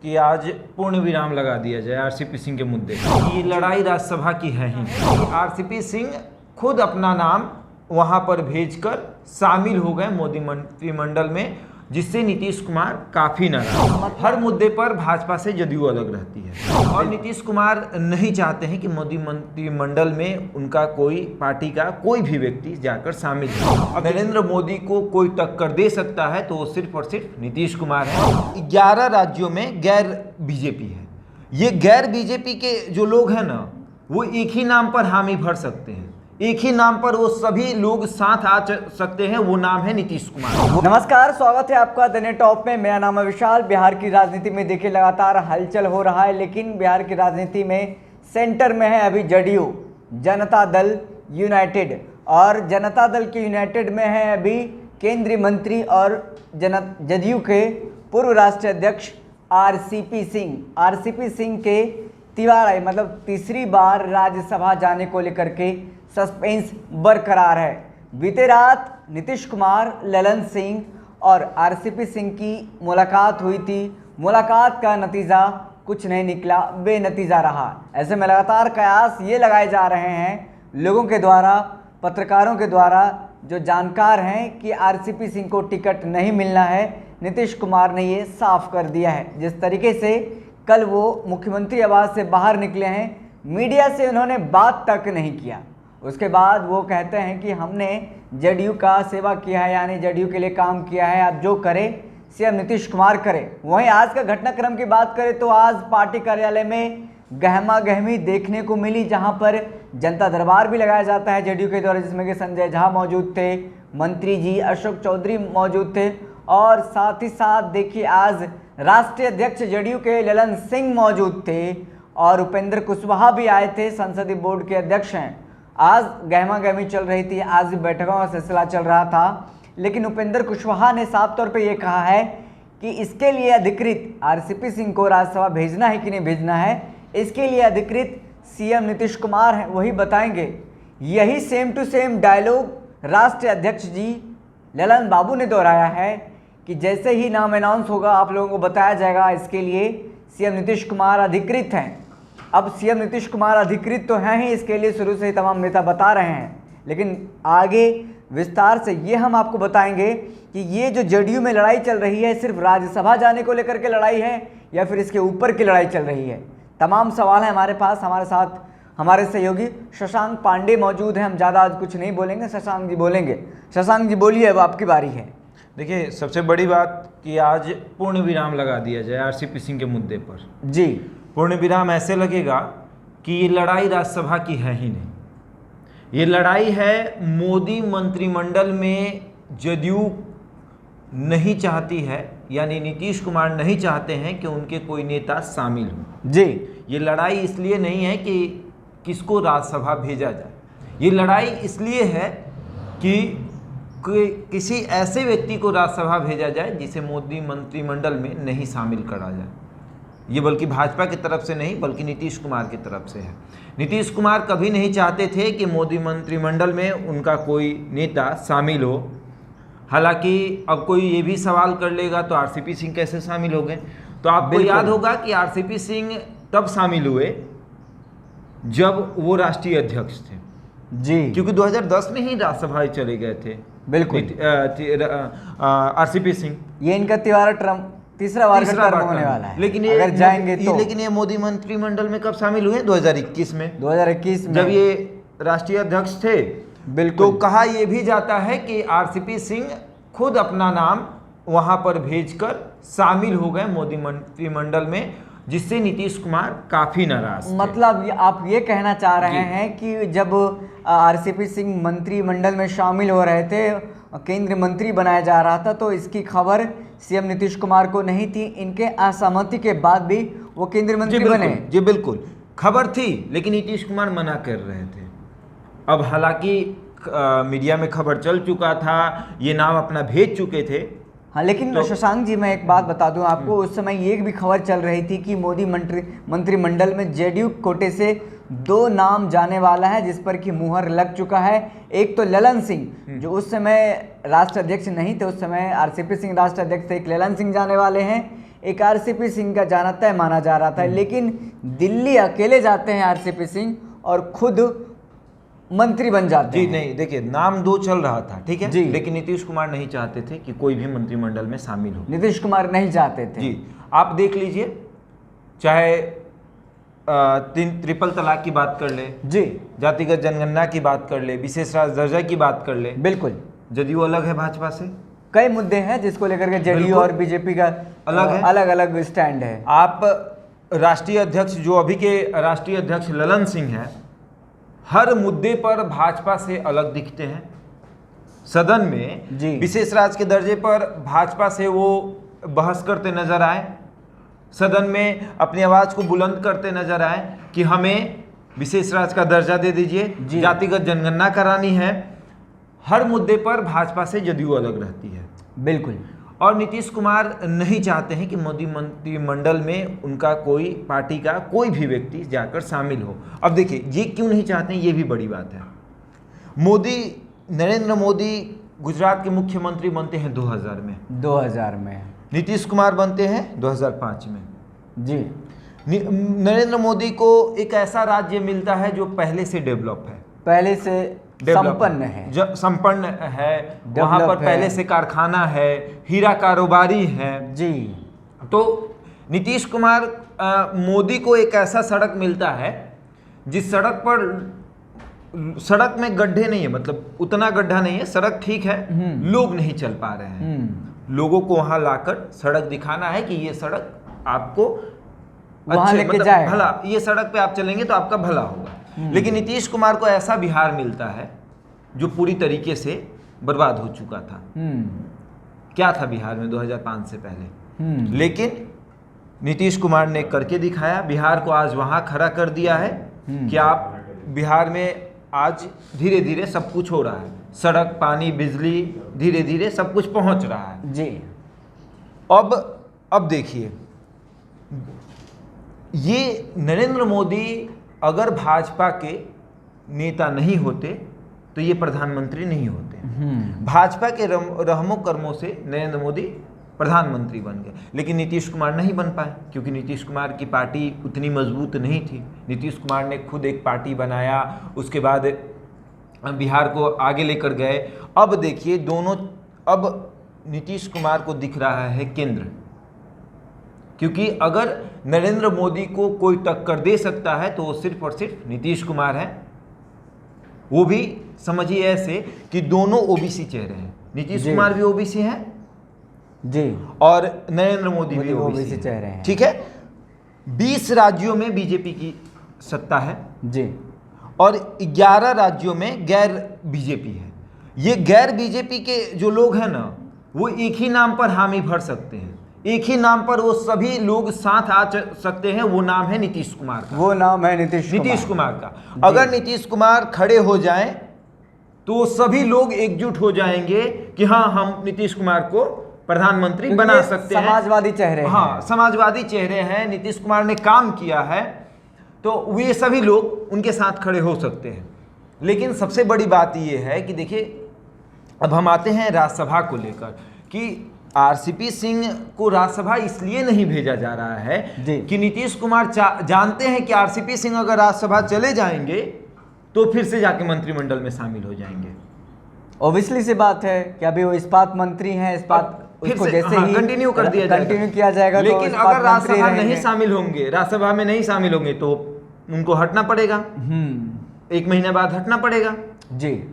कि आज पूर्ण विराम लगा दिया जाए आरसीपी सिंह के मुद्दे पर। ये लड़ाई राज्यसभा की है ही नहीं। आरसीपी सिंह खुद अपना नाम वहां पर भेजकर शामिल हो गए मोदी मंत्रिमंडल में, जिससे नीतीश कुमार काफी नाराज। हर मुद्दे पर भाजपा से जदयू अलग रहती है और नीतीश कुमार नहीं चाहते हैं कि मोदी मंत्रिमंडल में उनका कोई पार्टी का कोई भी व्यक्ति जाकर शामिल हो। अब नरेंद्र मोदी को कोई टक्कर दे सकता है तो वो सिर्फ और सिर्फ नीतीश कुमार है। 11 राज्यों में गैर बीजेपी है। ये गैर बीजेपी के जो लोग हैं ना, वो एक ही नाम पर हामी भर सकते हैं, एक ही नाम पर वो सभी लोग साथ आ सकते हैं, वो नाम है नीतीश कुमार। नमस्कार, स्वागत है आपका द नेट टॉप में। मेरा नाम है विशाल। बिहार की राजनीति में देखिए लगातार हलचल हो रहा है, लेकिन बिहार की राजनीति में सेंटर में है अभी जदयू, जनता दल यूनाइटेड, और जनता दल के यूनाइटेड में है अभी केंद्रीय मंत्री और जदयू के पूर्व राष्ट्रीय अध्यक्ष आरसीपी सिंह। आरसीपी सिंह के तिवारी मतलब तीसरी बार राज्यसभा जाने को लेकर के सस्पेंस बरकरार है। बीते रात नीतीश कुमार, ललन सिंह और आरसीपी सिंह की मुलाकात हुई थी। मुलाकात का नतीजा कुछ नहीं निकला, बेनतीजा रहा। ऐसे में लगातार कयास ये लगाए जा रहे हैं लोगों के द्वारा, पत्रकारों के द्वारा, जो जानकार हैं कि आरसीपी सिंह को टिकट नहीं मिलना है। नीतीश कुमार ने ये साफ कर दिया है। जिस तरीके से कल वो मुख्यमंत्री आवास से बाहर निकले हैं, मीडिया से उन्होंने बात तक नहीं किया। उसके बाद वो कहते हैं कि हमने जदयू का सेवा किया है, यानी जदयू के लिए काम किया है, अब जो करे सीएम नीतीश कुमार करे। वहीं आज का घटनाक्रम की बात करें तो आज पार्टी कार्यालय में गहमा गहमी देखने को मिली, जहां पर जनता दरबार भी लगाया जाता है जदयू के द्वारा, जिसमें कि संजय झा मौजूद थे, मंत्री जी अशोक चौधरी मौजूद थे, और साथ ही साथ देखिए आज राष्ट्रीय अध्यक्ष जदयू के ललन सिंह मौजूद थे, और उपेंद्र कुशवाहा भी आए थे, संसदीय बोर्ड के अध्यक्ष हैं। आज गहमा गहमी चल रही थी, आज भी बैठकों का सिलसिला चल रहा था, लेकिन उपेंद्र कुशवाहा ने साफ तौर पे ये कहा है कि इसके लिए अधिकृत आरसीपी सिंह को राज्यसभा भेजना है कि नहीं भेजना है, इसके लिए अधिकृत सीएम नीतीश कुमार हैं, वही बताएंगे। यही सेम टू सेम डायलॉग राष्ट्रीय अध्यक्ष जी ललन बाबू ने दोहराया है कि जैसे ही नाम अनाउंस होगा आप लोगों को बताया जाएगा, इसके लिए सीएम नीतीश कुमार अधिकृत हैं। अब सीएम नीतीश कुमार अधिकृत तो हैं ही, इसके लिए शुरू से ही तमाम नेता बता रहे हैं, लेकिन आगे विस्तार से ये हम आपको बताएंगे कि ये जो जदयू में लड़ाई चल रही है सिर्फ राज्यसभा जाने को लेकर के लड़ाई है या फिर इसके ऊपर की लड़ाई चल रही है। तमाम सवाल हैं हमारे पास। हमारे साथ हमारे सहयोगी शशांक पांडे मौजूद हैं। हम ज़्यादा आज कुछ नहीं बोलेंगे, शशांक जी बोलेंगे। शशांक जी बोलिए, अब आपकी बारी है। देखिए, सबसे बड़ी बात कि आज पूर्ण विराम लगा दिया जाए आरसीपी सिंह के मुद्दे पर। जी, पूर्ण विराम ऐसे लगेगा कि ये लड़ाई राज्यसभा की है ही नहीं। ये लड़ाई है मोदी मंत्रिमंडल में जदयू नहीं चाहती है, यानी नीतीश कुमार नहीं चाहते हैं कि उनके कोई नेता शामिल हो। जी, ये लड़ाई इसलिए नहीं है कि किसको राज्यसभा भेजा जाए, ये लड़ाई इसलिए है कि किसी ऐसे व्यक्ति को राज्यसभा भेजा जाए जिसे मोदी मंत्रिमंडल में नहीं शामिल करा जाए। ये बल्कि भाजपा की तरफ से नहीं, बल्कि नीतीश कुमार की तरफ से है। नीतीश कुमार कभी नहीं चाहते थे कि मोदी मंत्रिमंडल में उनका कोई नेता शामिल हो। हालांकि अब कोई ये भी सवाल कर लेगा तो आरसीपी सिंह कैसे शामिल हो गए, तो आपको याद होगा कि आरसीपी सिंह तब शामिल हुए जब वो राष्ट्रीय अध्यक्ष थे जी, क्योंकि 2010 में ही राज्यसभा चले गए थे। बिल्कुल आरसीपी सिंह, ये इनका तीसरा बार होने वाला है, लेकिन अगर जाएंगे तो। लेकिन ये मोदी मंत्रिमंडल में कब शामिल हुए? 2021 में। 2021 में जब ये राष्ट्रीय अध्यक्ष थे। बिल्कुल। तो कहा यह भी जाता है कि आरसीपी सिंह खुद अपना नाम वहां पर भेजकर शामिल हो गए मोदी मंत्रिमंडल में, जिससे नीतीश कुमार काफी नाराज थे। मतलब आप ये कहना चाह रहे हैं कि जब आरसीपी सिंह मंत्रिमंडल में शामिल हो रहे थे, केंद्रीय मंत्री बनाया जा रहा था, तो इसकी खबर सीएम नीतीश कुमार को नहीं थी। इनके असहमति के बाद भी वो केंद्रीय मंत्री बने। जी बिल्कुल, खबर थी, लेकिन नीतीश कुमार मना कर रहे थे। अब हालांकि मीडिया में खबर चल चुका था, ये नाम अपना भेज चुके थे। हाँ, लेकिन तो शशांक जी मैं एक बात बता दूं आपको, उस समय ये भी खबर चल रही थी कि मोदी मंत्रिमंडल में जदयू कोटे से 2 नाम जाने वाला है, जिस पर कि मुहर लग चुका है। एक तो ललन सिंह, जो उस समय राष्ट्र अध्यक्ष नहीं थे, उस समय आरसीपी सिंह राष्ट्र अध्यक्ष थे, एक ललन सिंह जाने वाले हैं। एक आरसीपी सिंह का जाना तय माना जा रहा था, लेकिन दिल्ली अकेले जाते हैं आरसीपी सिंह और खुद मंत्री बन जाते जी हैं। नहीं, देखिए नाम दो चल रहा था, ठीक है जी। लेकिन नीतीश कुमार नहीं चाहते थे कि कोई भी मंत्रिमंडल में शामिल हो। नीतीश कुमार नहीं चाहते थे। जी, आप देख लीजिए, चाहे ट्रिपल तलाक की बात कर ले, जी जातिगत जनगणना की बात कर ले, विशेष राज्य दर्जा की बात कर ले, बिल्कुल जदयू अलग है भाजपा से। कई मुद्दे हैं जिसको लेकर के जेडीयू बिल्कुल। और बीजेपी का अलग है। अलग अलग स्टैंड है। आप राष्ट्रीय अध्यक्ष जो अभी के राष्ट्रीय अध्यक्ष ललन सिंह हैं, हर मुद्दे पर भाजपा से अलग दिखते हैं। सदन में जी। विशेष राज्य के दर्जे पर भाजपा से वो बहस करते नजर आए, सदन में अपनी आवाज को बुलंद करते नजर आए कि हमें विशेष राज्य का दर्जा दे दीजिए, जी। जातिगत जनगणना करानी है। हर मुद्दे पर भाजपा से जदयू अलग रहती है। बिल्कुल। और नीतीश कुमार नहीं चाहते हैं कि मोदी मंत्रिमंडल में उनका कोई पार्टी का कोई भी व्यक्ति जाकर शामिल हो। अब देखिए ये क्यों नहीं चाहते हैं, ये भी बड़ी बात है। नरेंद्र मोदी गुजरात के मुख्यमंत्री बनते हैं 2000 में, 2000 में। नीतीश कुमार बनते हैं 2005 में। जी नरेंद्र मोदी को एक ऐसा राज्य मिलता है जो पहले से डेवलप है, पहले से संपन्न है, संपन्न है, वहां पर डेवलप है। पहले से कारखाना है, हीरा कारोबारी है। जी तो नीतीश कुमार मोदी को एक ऐसा सड़क मिलता है जिस सड़क में गड्ढे नहीं है, मतलब उतना गड्ढा नहीं है, सड़क ठीक है, लोग नहीं चल पा रहे हैं। लोगों को वहां लाकर सड़क दिखाना है कि ये सड़क आपको वहां लेके जाएगा। भला, ये सड़क पे आप चलेंगे तो आपका भला होगा। लेकिन नीतीश कुमार को ऐसा बिहार मिलता है जो पूरी तरीके से बर्बाद हो चुका था। क्या था बिहार में 2005 से पहले, लेकिन नीतीश कुमार ने करके दिखाया। बिहार को आज वहां खड़ा कर दिया है कि आप बिहार में आज धीरे धीरे सब कुछ हो रहा है, सड़क, पानी, बिजली, धीरे धीरे सब कुछ पहुंच रहा है। जी अब देखिए, ये नरेंद्र मोदी अगर भाजपा के नेता नहीं होते तो ये प्रधानमंत्री नहीं होते। भाजपा के रहमो कर्मों से नरेंद्र मोदी प्रधानमंत्री बन गए, लेकिन नीतीश कुमार नहीं बन पाए क्योंकि नीतीश कुमार की पार्टी उतनी मजबूत नहीं थी। नीतीश कुमार ने खुद एक पार्टी बनाया, उसके बाद बिहार को आगे लेकर गए। अब देखिए अब नीतीश कुमार को दिख रहा है केंद्र, क्योंकि अगर नरेंद्र मोदी को कोई टक्कर दे सकता है तो वो सिर्फ और सिर्फ नीतीश कुमार है। वो भी समझिए ऐसे कि दोनों ओबीसी चेहरे हैं, नीतीश कुमार भी ओबीसी हैं जी और नरेंद्र मोदी भी ओबीसी चेहरे हैं। ठीक है, 20 राज्यों में बीजेपी की सत्ता है जी और 11 राज्यों में गैर बीजेपी है। ये गैर बीजेपी के जो लोग हैं ना, वो एक ही नाम पर हामी भर सकते हैं, एक ही नाम पर वो सभी लोग साथ आ सकते हैं। वो नाम है नीतीश कुमार का। वो नाम है नीतीश कुमार का। अगर नीतीश कुमार खड़े हो जाएं तो सभी लोग एकजुट हो जाएंगे कि हाँ, हम नीतीश कुमार को प्रधानमंत्री बना सकते हैं। समाजवादी चेहरे, हाँ, समाजवादी चेहरे हैं, नीतीश कुमार ने काम किया है, तो ये सभी लोग उनके साथ खड़े हो सकते हैं। लेकिन सबसे बड़ी बात यह है कि देखिए, अब हम आते हैं राज्यसभा को लेकर कि आरसीपी सिंह को राज्यसभा इसलिए नहीं भेजा जा रहा है कि नीतीश कुमार जानते हैं कि आरसीपी सिंह अगर राज्यसभा चले जाएंगे तो फिर से जाके मंत्रिमंडल में शामिल हो जाएंगे। ओबियसली सी बात है कि अभी वो इस्पात मंत्री हैं, इस्पात उसको जैसे ही कंटिन्यू कर दिया जाएगा, कंटिन्यू किया जाएगा। लेकिन तो अगर राज्यसभा नहीं शामिल होंगे, राज्यसभा में नहीं शामिल होंगे तो उनको हटना पड़ेगा, 1 महीने बाद हटना पड़ेगा जी।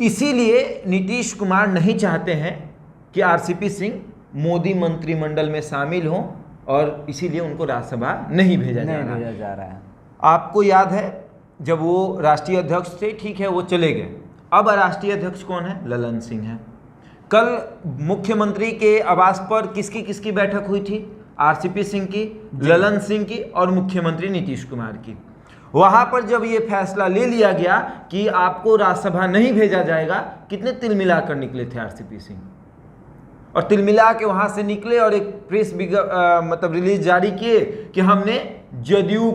इसीलिए नीतीश कुमार नहीं चाहते हैं कि आरसीपी सिंह मोदी मंत्रिमंडल में शामिल हों और इसीलिए उनको राज्यसभा नहीं भेजा जा रहा है। आपको याद है जब वो राष्ट्रीय अध्यक्ष थे, ठीक है, वो चले गए। अब राष्ट्रीय अध्यक्ष कौन है? ललन सिंह है। कल मुख्यमंत्री के आवास पर किसकी बैठक हुई थी? आरसीपी सिंह की, ललन सिंह की और मुख्यमंत्री नीतीश कुमार की। वहां पर जब ये फैसला ले लिया गया कि आपको राज्यसभा नहीं भेजा जाएगा, कितने तिल मिलाकर निकले थे आरसीपी सिंह, और तिल मिला के वहां से निकले और एक प्रेस मतलब रिलीज जारी किए कि हमने जदयू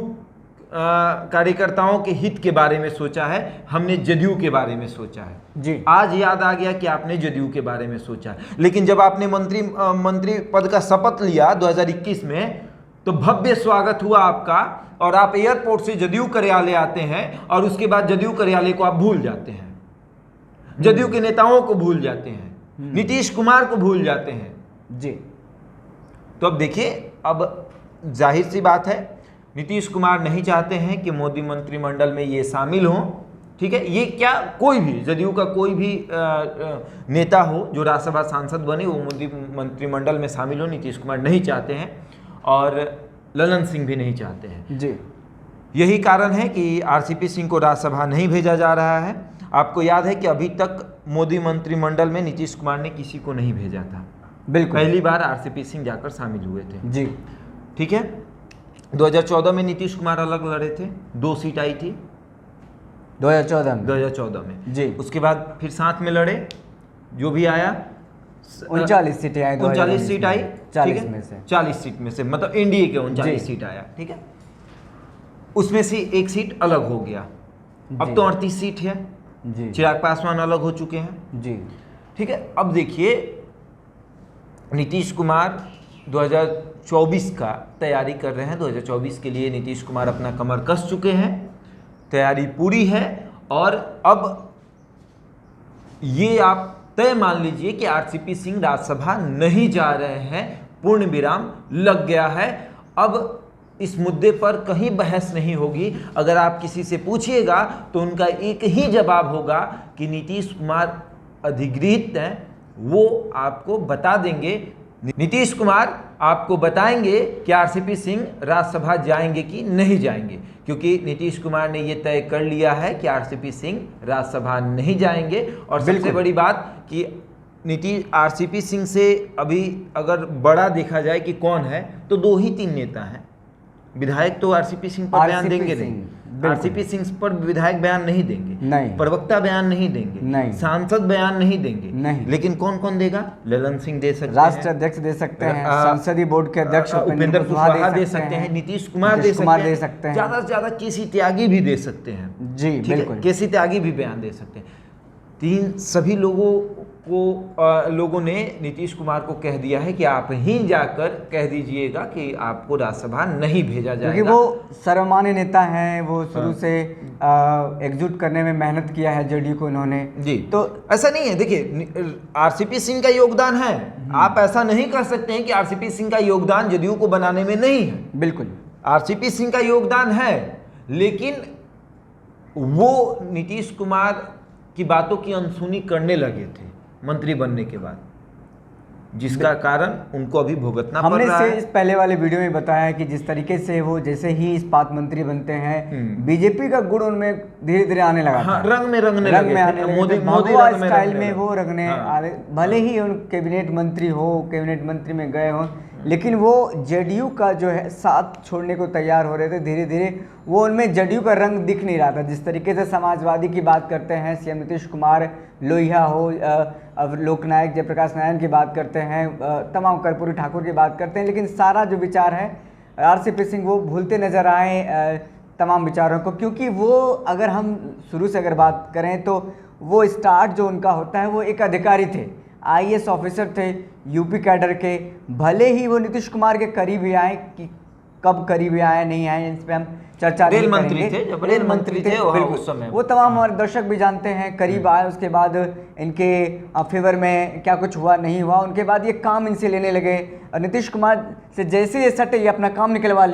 कार्यकर्ताओं के हित के बारे में सोचा है, हमने जदयू के बारे में सोचा है जी। आज याद आ गया कि आपने जदयू के बारे में सोचा है। लेकिन जब आपने मंत्री पद का शपथ लिया 2021 में, तो भव्य स्वागत हुआ आपका, और आप एयरपोर्ट से जदयू कार्यालय आते हैं और उसके बाद जदयू कार्यालय को आप भूल जाते हैं, जदयू के नेताओं को भूल जाते हैं, नीतीश कुमार को भूल जाते हैं जी। तो अब देखिए, अब जाहिर सी बात है, नीतीश कुमार नहीं चाहते हैं कि मोदी मंत्रिमंडल में ये शामिल हों। ठीक है, ये क्या, कोई भी जदयू का कोई भी नेता हो जो राज्यसभा सांसद बने, वो मोदी मंत्रिमंडल में शामिल हो, नीतीश कुमार नहीं चाहते हैं और ललन सिंह भी नहीं चाहते हैं जी। यही कारण है कि आरसीपी सिंह को राज्यसभा नहीं भेजा जा रहा है। आपको याद है कि अभी तक मोदी मंत्रिमंडल में नीतीश कुमार ने किसी को नहीं भेजा था, बिल्कुल पहली बार आरसीपी सिंह जाकर शामिल हुए थे जी। ठीक है, 2014 में नीतीश कुमार अलग लड़े थे, 2 सीट आई थी 2014 में जी। उसके बाद फिर साथ में लड़े, जो भी आया 39 सीटें आई, 39 सीट आई, 40 में से 40 सीट में से, मतलब एनडीए के 39 सीट आया। ठीक है, उसमें से एक सीट अलग हो गया, अब तो 38 सीट है जी। चिराग पासवान अलग हो चुके हैं जी। ठीक है, अब देखिए नीतीश कुमार 2024 का तैयारी कर रहे हैं। 2024 के लिए नीतीश कुमार अपना कमर कस चुके हैं, तैयारी पूरी है, और अब ये आप तय मान लीजिए कि आरसीपी सिंह राज्यसभा नहीं जा रहे हैं, पूर्ण विराम लग गया है। अब इस मुद्दे पर कहीं बहस नहीं होगी। अगर आप किसी से पूछिएगा तो उनका एक ही जवाब होगा कि नीतीश कुमार अधिगृहित हैं, वो आपको बता देंगे। नीतीश कुमार आपको बताएंगे कि आरसीपी सिंह राज्यसभा जाएंगे कि नहीं जाएंगे, क्योंकि नीतीश कुमार ने ये तय कर लिया है कि आरसीपी सिंह राज्यसभा नहीं जाएंगे। और सबसे बड़ी बात कि आरसीपी सिंह से अभी अगर बड़ा देखा जाए कि कौन है, तो 2 ही 3 नेता हैं। विधायक तो आरसीपी सिंह पर बयान देंगे नहीं, आरसीपी सिंह पर विधायक बयान नहीं देंगे, नहीं, प्रवक्ता बयान नहीं देंगे, नहीं, सांसद बयान नहीं देंगे, नहीं। लेकिन कौन कौन देगा? ललन सिंह दे सकते हैं, राष्ट्र अध्यक्ष दे सकते हैं, संसदीय बोर्ड के अध्यक्ष उपेंद्र कुशवाहा दे सकते हैं, नीतीश कुमार दे सकते हैं, ज्यादा से ज्यादा केसी त्यागी भी दे सकते हैं जी, बिल्कुल, केसी त्यागी भी बयान दे सकते हैं। सभी लोगों ने नीतीश कुमार को कह दिया है कि आप ही जाकर कह दीजिएगा कि आपको राज्यसभा नहीं भेजा जाएगा, क्योंकि वो सर्वमान्य नेता हैं, वो शुरू से एकजुट करने में मेहनत किया है जदयू को इन्होंने जी। तो ऐसा नहीं है, देखिए आरसीपी सिंह का योगदान है, आप ऐसा नहीं कह सकते हैं कि आरसीपी सिंह का योगदान जदयू को बनाने में नहीं है। बिल्कुल, आरसीपी सिंह का योगदान है, लेकिन वो नीतीश कुमार की बातों की अनसुनी करने लगे थे मंत्री बनने के बाद, जिसका कारण उनको अभी भुगतना पड़ रहा है। हमने इस पहले वाले वीडियो में बताया कि जिस तरीके से वो जैसे ही इस्पात मंत्री बनते हैं, बीजेपी का गुण उनमें धीरे धीरे आने लगा था, रंग में रंगने लगे, मोदी स्टाइल में वो रंगने, भले ही उन कैबिनेट मंत्री हो, कैबिनेट मंत्री में गए हो, लेकिन वो जदयू का जो है साथ छोड़ने को तैयार हो रहे थे। धीरे धीरे वो उनमें जदयू का रंग दिख नहीं रहा था। जिस तरीके से समाजवादी की बात करते हैं, सीएम नीतीश कुमार, लोहिया हो, अब लोकनायक जयप्रकाश नारायण की बात करते हैं, तमाम कर्पूरी ठाकुर की बात करते हैं, लेकिन सारा जो विचार है आरसीपी सिंह वो भूलते नजर आए तमाम विचारों को, क्योंकि वो अगर हम शुरू से अगर बात करें तो वो स्टार्ट जो उनका होता है वो एक अधिकारी थे, आईएएस ऑफिसर थे, यूपी कैडर के। भले ही वो नीतीश कुमार के करीब ही आए, कि कब करीब आए नहीं आए इस पे हम चर्चा नहीं करेंगे। जब रेल मंत्री थे उस समय वो तमाम हमारे दर्शक भी जानते हैं, करीब आए, उसके बाद इनके फेवर में क्या कुछ हुआ नहीं हुआ, उनके बाद ये काम इनसे लेने लगे। और नीतीश कुमार से जैसे ये सटे, ये अपना काम निकलवा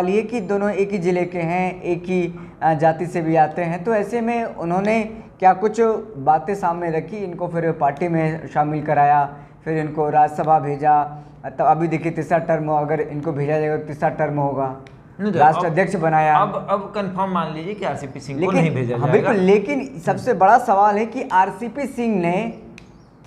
लिए कि दोनों एक ही ज़िले के हैं, एक ही जाति से भी आते हैं। तो ऐसे में उन्होंने क्या कुछ बातें सामने रखी, इनको फिर पार्टी में शामिल कराया, फिर इनको राज्यसभा भेजा। तो अभी देखिए तीसरा टर्म, अगर इनको भेजा जाएगा तो तीसरा टर्म होगा, राष्ट्र अध्यक्ष बनाया। अब कंफर्म मान लीजिए कि आरसीपी सिंह को नहीं भेजा जाएगा। बिल्कुल, लेकिन सबसे बड़ा सवाल है कि आरसीपी सिंह ने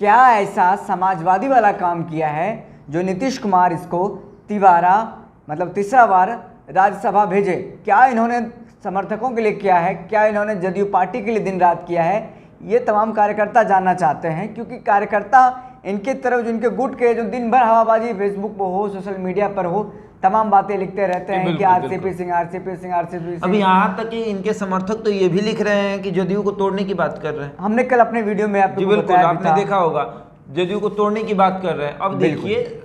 क्या ऐसा समाजवादी वाला काम किया है जो नीतीश कुमार इसको तीसरा बार राज्यसभा भेजे। क्या इन्होंने समर्थकों के लिए किया है, क्या इन्होंने जदयू पार्टी के लिए दिन रात किया है, ये तमाम कार्यकर्ता जानना चाहते हैं, क्योंकि कार्यकर्ता इनके तरफ जो इनके गुट के जो दिन भर हवाबाजी फेसबुक पर हो, सोशल मीडिया पर हो, तमाम बातें लिखते रहते हैं कि RCP Singh, RCP Singh, RCP Singh. अभी यहाँ तक कि इनके समर्थक तो ये भी लिख रहे हैं कि जदयू को तोड़ने की बात कर रहे हैं। हमने कल अपने वीडियो में आपको बिल्कुल, बताया आपने देखा होगा, जदयू को तोड़ने की बात कर रहे हैं। अब देखिए,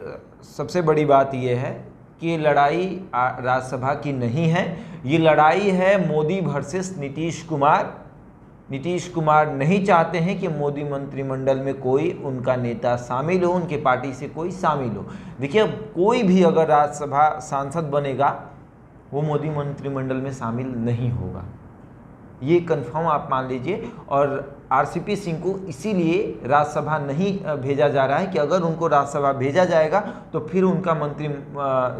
सबसे बड़ी बात यह है कि ये लड़ाई राज्यसभा की नहीं है, ये लड़ाई है मोदी वर्सेस नीतीश कुमार। नीतीश कुमार नहीं चाहते हैं कि मोदी मंत्रिमंडल में कोई उनका नेता शामिल हो, उनके पार्टी से कोई शामिल हो। देखिए, कोई भी अगर राज्यसभा सांसद बनेगा वो मोदी मंत्रिमंडल में शामिल नहीं होगा, ये कंफर्म आप मान लीजिए। और आरसीपी सिंह को इसीलिए राज्यसभा नहीं भेजा जा रहा है कि अगर उनको राज्यसभा भेजा जाएगा तो फिर उनका मंत्री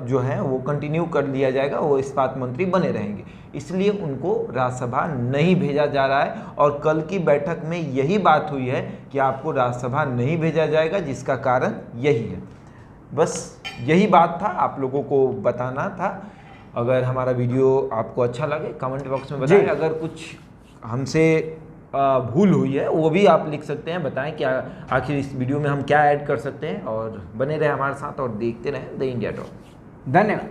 जो है वो कंटिन्यू कर लिया जाएगा, वो इस्पात मंत्री बने रहेंगे, इसलिए उनको राज्यसभा नहीं भेजा जा रहा है। और कल की बैठक में यही बात हुई है कि आपको राज्यसभा नहीं भेजा जाएगा, जिसका कारण यही है। बस यही बात था, आप लोगों को बताना था। अगर हमारा वीडियो आपको अच्छा लगे कमेंट बॉक्स में बताएं, अगर कुछ हमसे भूल हुई है वो भी आप लिख सकते हैं, बताएं कि आखिर इस वीडियो में हम क्या ऐड कर सकते हैं। और बने रहे हमारे साथ और देखते रहें द इंडिया टॉक। धन्यवाद।